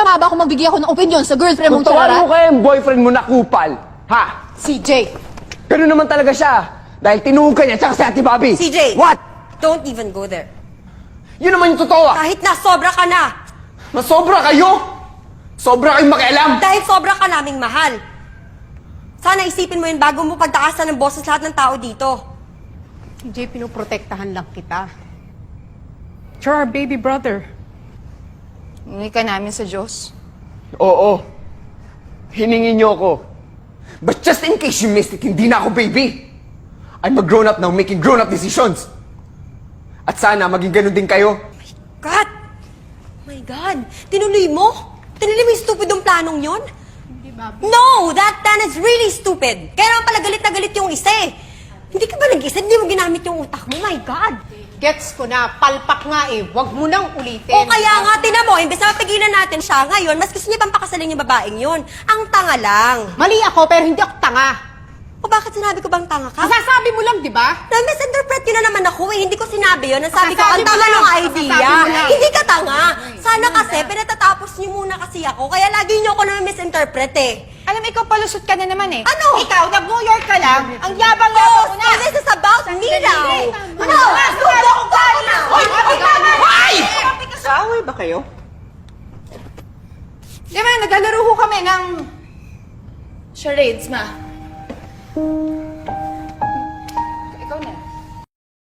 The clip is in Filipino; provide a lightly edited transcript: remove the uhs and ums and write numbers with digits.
tama ba kung magbigay ako ng opinion sa girlfriend Kung mong tawarin mo Charara? kaya yung boyfriend mo na kupal, ha? CJ! Ganun naman talaga siya. Dahil tinuhog ka niya, tsaka si Ate Bobby. CJ! What? Don't even go there. Yun naman yung totoo ah. Kahit na sobra ka na. Masobra kayo! Sobra kayong makialam! Dahil sobra ka naming mahal. Sana isipin mo yun bago mo pagtaasan ng boses lahat ng tao dito. CJ, pinoprotektahan lang kita. You're our baby brother. Hingi ka namin sa Diyos. Oo. Hiningin niyo ako. But just in case you missed it, hindi na ako baby. I'm a grown-up now making grown-up decisions. At sana maging ganun din kayo. God! Oh my God! Tinuloy mo? Tinuloy mo yung stupidong planong yon? No! That plan is really stupid! Kaya naman pala galit na galit yung isa eh. Hindi ka ba nag-isa? Hindi mo ginamit yung utak mo? My God! Gets ko na, palpak nga eh. Huwag mo nang ulitin. O kaya nga, tinan mo, imbes na mapigilan natin siya ngayon, mas gusto niya pang pakasalin yung babaeng yun. Ang tanga lang. Mali ako, pero hindi ako tanga. O bakit sinabi ko bang tanga ka? Masasabi mo lang, di ba? Na-misinterpret yun na naman ako eh. Hindi ko sinabi yun. Nasabi ko, Masasabi ang mo tanga lang. ng idea. Masasabi mo lang. Hindi ka tanga. Sana kasi, pinatatapos niyo muna kasi ako. Kaya lagi niyo ako na-misinterpret eh. Alam, ikaw palusot ka na naman eh. Ano? Ikaw, nag-New York ka lang, ang yabang-yabang Oh, mo na. so this is about me now. No! Sundo ko ka na! Hoy! Kaaway ba kayo? Di ba, naglalaro ho kami ng charades, ma. Ikaw na.